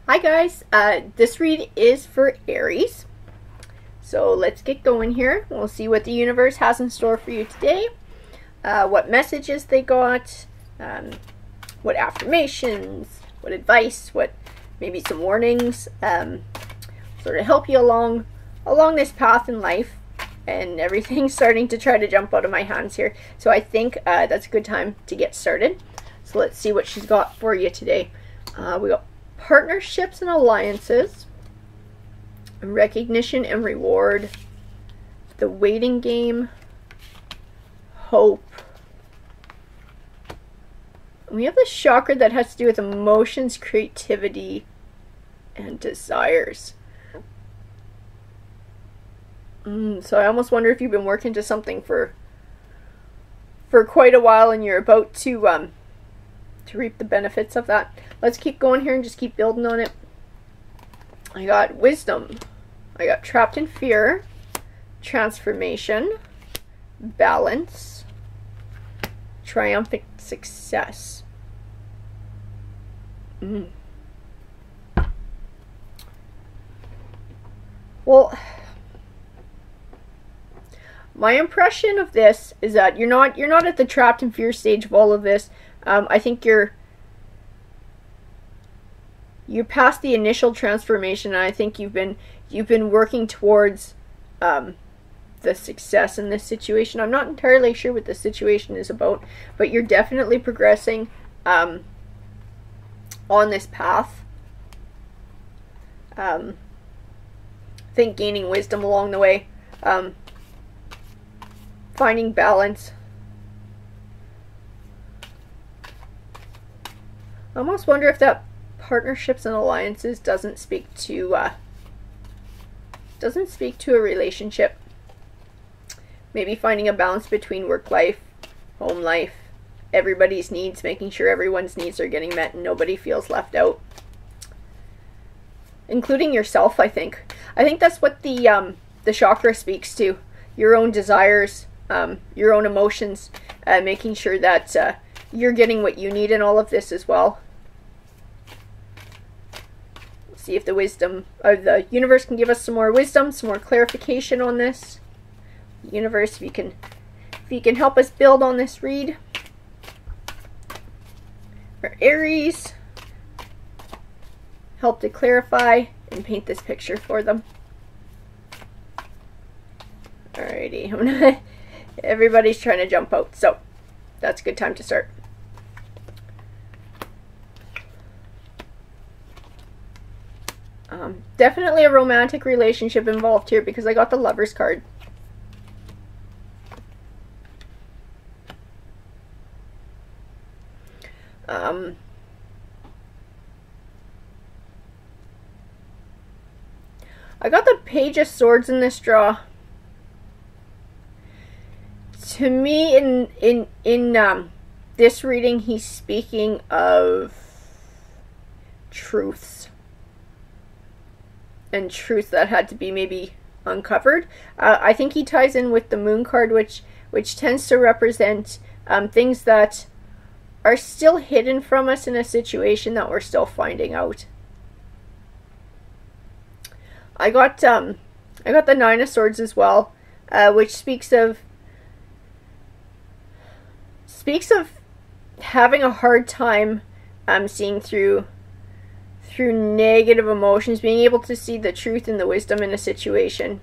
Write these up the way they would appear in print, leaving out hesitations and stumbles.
Hi guys, this read is for Aries. So let's get going here. We'll see what the universe has in store for you today, what messages they got, what affirmations, what advice, what maybe some warnings, sort of help you along this path in life. And everything's starting to try to jump out of my hands here. So I think that's a good time to get started. So let's see what she's got for you today. We got partnerships and alliances, recognition and reward, the waiting game, hope. We have the chakra that has to do with emotions, creativity, and desires. So I almost wonder if you've been working to something for quite a while and you're about to reap the benefits of that. Let's keep going here and just keep building on it. I got wisdom. I got trapped in fear, transformation, balance, triumphant success. Well, my impression of this is that you're not at the trapped in fear stage of all of this. I think you're past the initial transformation, and I think you've been working towards the success in this situation. I'm not entirely sure what the situation is about, but you're definitely progressing on this path. I think gaining wisdom along the way, finding balance. I almost wonder if that partnerships and alliances doesn't speak to a relationship. Maybe finding a balance between work life, home life, everybody's needs, making sure everyone's needs are getting met and nobody feels left out, including yourself. I think that's what the chakra speaks to: your own desires, your own emotions, making sure that you're getting what you need in all of this as well. See if the wisdom of the universe can give us some more wisdom, some more clarification on this. Universe, if you can help us build on this read. For Aries, help to clarify and paint this picture for them. Alrighty, everybody's trying to jump out, so that's a good time to start. Definitely a romantic relationship involved here because I got the Lover's card. I got the Page of Swords in this draw. To me, in this reading, he's speaking of truths. And truths that had to be maybe uncovered. I think he ties in with the Moon card, which tends to represent things that are still hidden from us in a situation that we're still finding out. I got the Nine of Swords as well, which speaks of having a hard time seeing through negative emotions, being able to see the truth and the wisdom in a situation.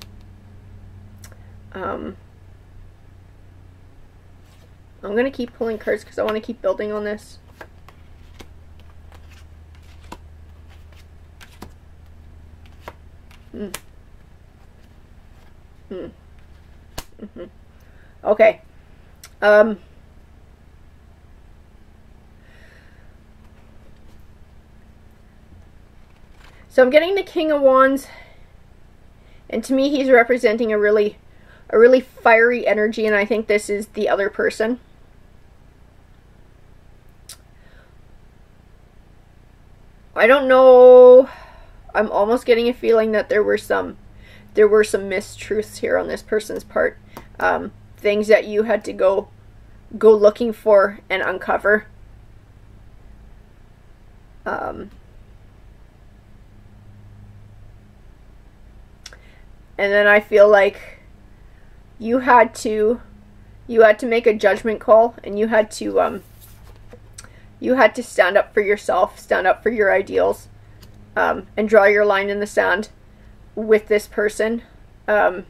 I'm going to keep pulling cards because I want to keep building on this. Okay. So I'm getting the King of Wands, and to me he's representing a really fiery energy, and I think this is the other person. I don't know. I'm almost getting a feeling that there were some mistruths here on this person's part. Things that you had to go looking for and uncover. and then I feel like you had to make a judgment call, and you had to stand up for yourself, stand up for your ideals, and draw your line in the sand with this person. In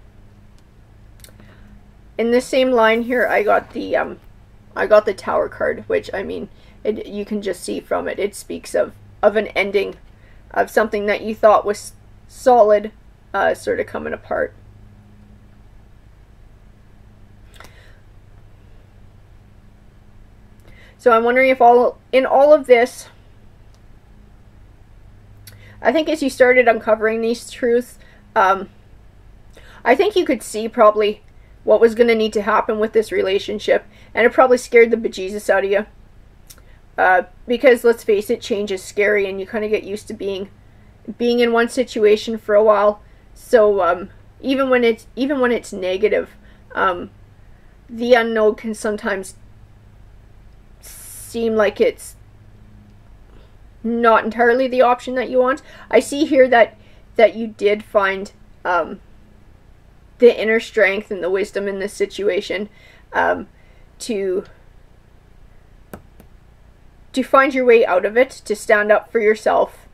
the same line here, I got the Tower card, which, I mean, you can just see from it, it speaks of an ending of something that you thought was solid, sort of coming apart. So I'm wondering if in all of this, I think as you started uncovering these truths, I think you could see probably what was going to need to happen with this relationship, and it probably scared the bejesus out of you. Because let's face it, change is scary, and you kind of get used to being in one situation for a while. So even when it's negative, the unknown can sometimes seem like it's not entirely the option that you want. I see here that you did find the inner strength and the wisdom in this situation to find your way out of it, to stand up for yourself,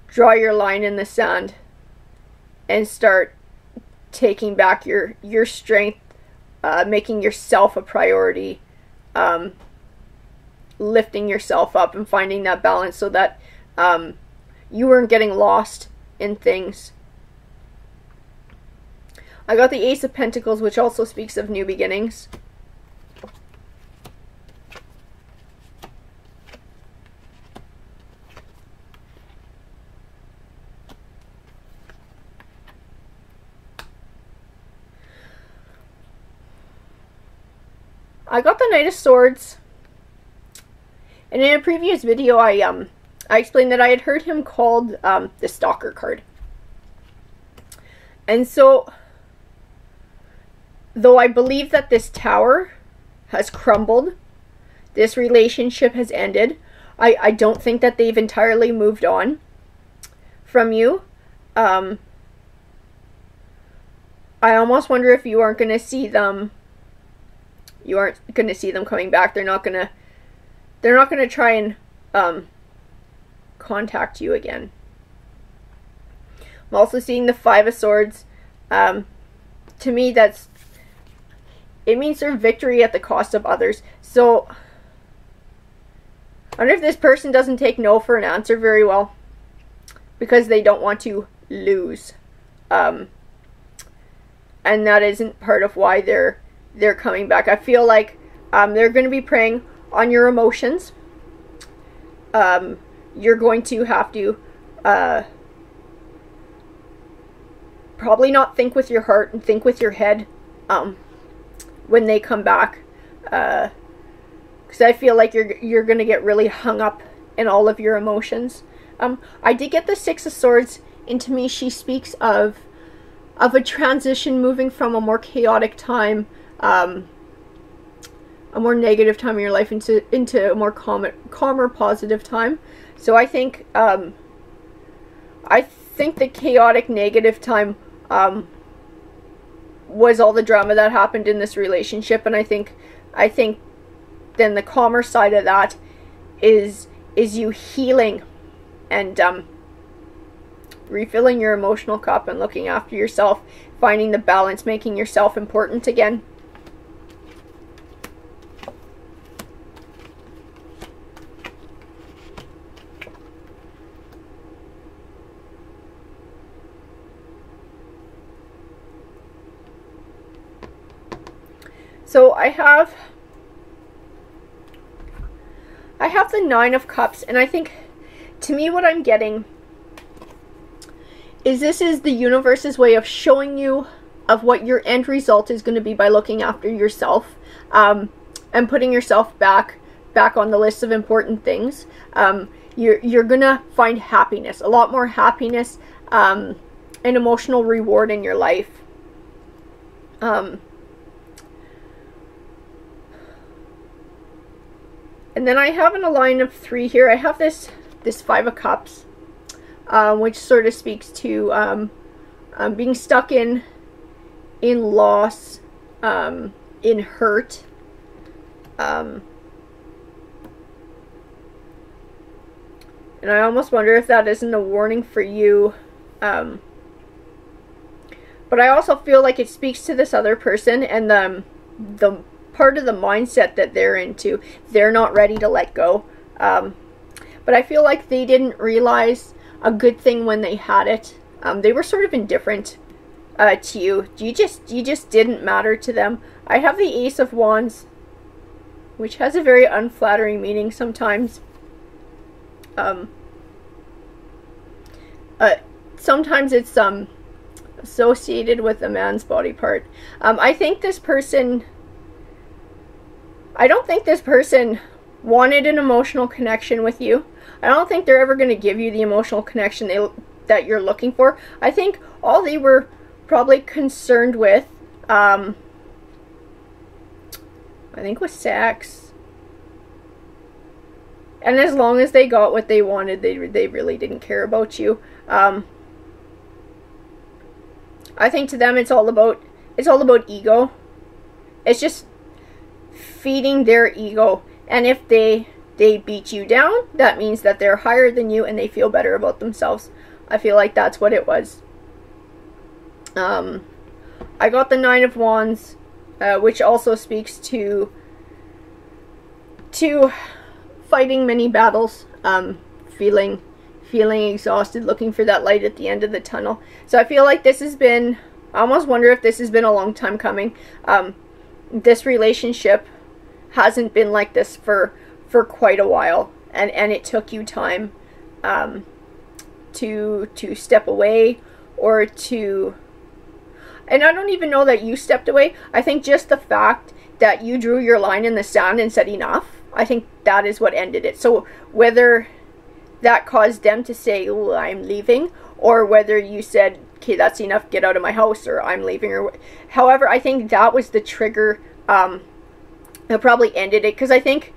draw your line in the sand, and start taking back your strength, making yourself a priority, lifting yourself up and finding that balance so that you weren't getting lost in things. I got the Ace of Pentacles, which also speaks of new beginnings. I got the Knight of Swords, and in a previous video I explained that I had heard him called the Stalker card. And so, though I believe that this tower has crumbled, this relationship has ended, I don't think that they've entirely moved on from you. I almost wonder if you aren't going to see them. You aren't going to see them coming back. They're not going to try and contact you again. I'm also seeing the Five of Swords. To me, it means their victory at the cost of others. So, I wonder if this person doesn't take no for an answer very well, because they don't want to lose. And that isn't part of why they're coming back. I feel like they're going to be preying on your emotions. You're going to have to probably not think with your heart and think with your head when they come back, because I feel like you're going to get really hung up in all of your emotions. I did get the Six of Swords, and to me she speaks of a transition, moving from a more chaotic time, a more negative time in your life into a more calmer, positive time. So I think the chaotic, negative time was all the drama that happened in this relationship, and I think then the calmer side of that is you healing and refilling your emotional cup and looking after yourself, finding the balance, making yourself important again. So I have the Nine of Cups, and I think, to me, what I'm getting is this is the universe's way of showing you of what your end result is going to be by looking after yourself, and putting yourself back on the list of important things. You're going to find happiness, a lot more happiness, and emotional reward in your life. And then I have in a line of three here, I have this Five of Cups. which sort of speaks to being stuck in loss, in hurt. And I almost wonder if that isn't a warning for you. But I also feel like it speaks to this other person and the part of the mindset that they're into. They're not ready to let go. But I feel like they didn't realize a good thing when they had it. They were sort of indifferent to you. You just didn't matter to them. I have the Ace of Wands, which has a very unflattering meaning sometimes. Sometimes it's associated with a man's body part. I don't think this person wanted an emotional connection with you. I don't think they're ever going to give you the emotional connection that you're looking for. I think all they were probably concerned with, I think, was sex. And as long as they got what they wanted, they really didn't care about you. I think to them it's all about ego. It's just feeding their ego. And if they beat you down, that means that they're higher than you and they feel better about themselves. I feel like that's what it was. I got the Nine of Wands, which also speaks to fighting many battles, feeling exhausted, looking for that light at the end of the tunnel. So I feel like this has been, I almost wonder if this has been a long time coming. This relationship hasn't been like this for quite a while, and it took you time to step away, or to, and I don't even know that you stepped away. I think just the fact that you drew your line in the sand and said enough, I think that is what ended it. So whether that caused them to say, oh, I'm leaving, or whether you said, okay, that's enough, get out of my house, or I'm leaving, or however, I think that was the trigger that probably ended it. Because I think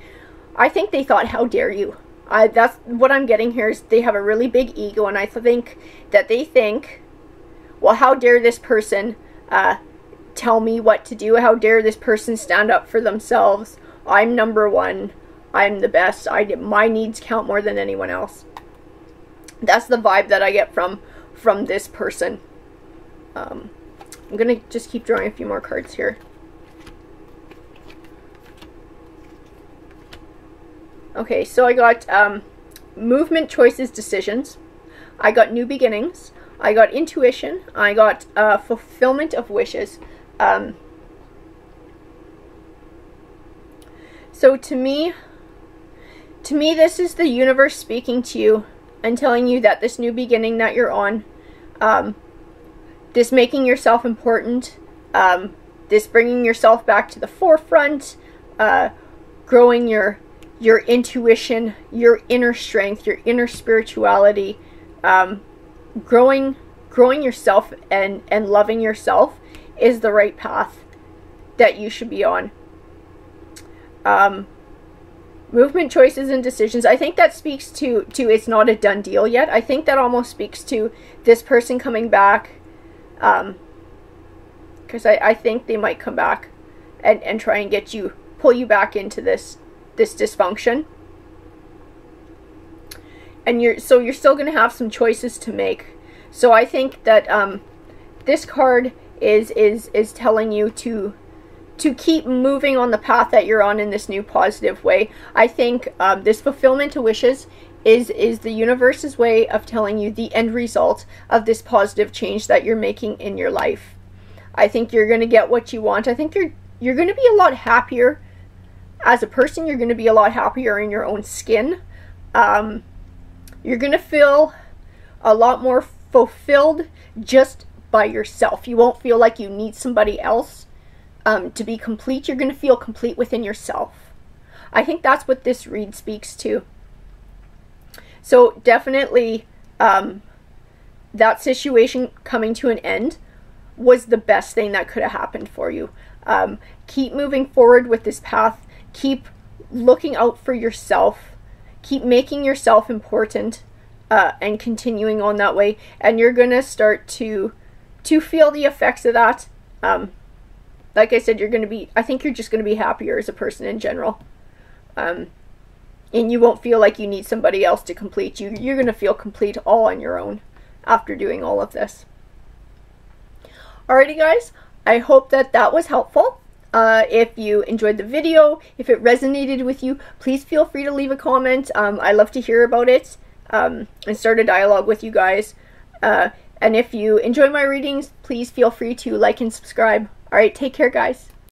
they thought, how dare you? That's what I'm getting here, is they have a really big ego, and I think that they think, well, how dare this person tell me what to do? How dare this person stand up for themselves? I'm number one. I'm the best. My needs count more than anyone else. That's the vibe that I get from this person. I'm going to just keep drawing a few more cards here. Okay, so I got movement, choices, decisions. I got new beginnings. I got intuition. I got fulfillment of wishes. So to me, this is the universe speaking to you and telling you that this new beginning that you're on, this making yourself important, this bringing yourself back to the forefront, growing your intuition, your inner strength, your inner spirituality, growing yourself and loving yourself is the right path that you should be on. Movement, choices, and decisions. I think that speaks to it's not a done deal yet. I think that almost speaks to this person coming back, because I think they might come back and try and pull you back into this dysfunction. And you're still going to have some choices to make. So I think that this card is telling you to keep moving on the path that you're on in this new positive way. I think this fulfillment of wishes is the universe's way of telling you the end result of this positive change that you're making in your life. I think you're going to get what you want. I think you're going to be a lot happier as a person. You're going to be a lot happier in your own skin. You're going to feel a lot more fulfilled just by yourself. You won't feel like you need somebody else to be complete. You're going to feel complete within yourself. I think that's what this read speaks to. So definitely that situation coming to an end was the best thing that could have happened for you. Keep moving forward with this path. Keep looking out for yourself. Keep making yourself important. and continuing on that way, and you're gonna start to feel the effects of that. Like I said, I think you're just gonna be happier as a person in general. And you won't feel like you need somebody else to complete you. You're gonna feel complete all on your own after doing all of this. Alrighty guys, I hope that was helpful. If you enjoyed the video, if it resonated with you, please feel free to leave a comment. I love to hear about it and start a dialogue with you guys. And if you enjoy my readings, please feel free to like and subscribe. Alright, take care guys.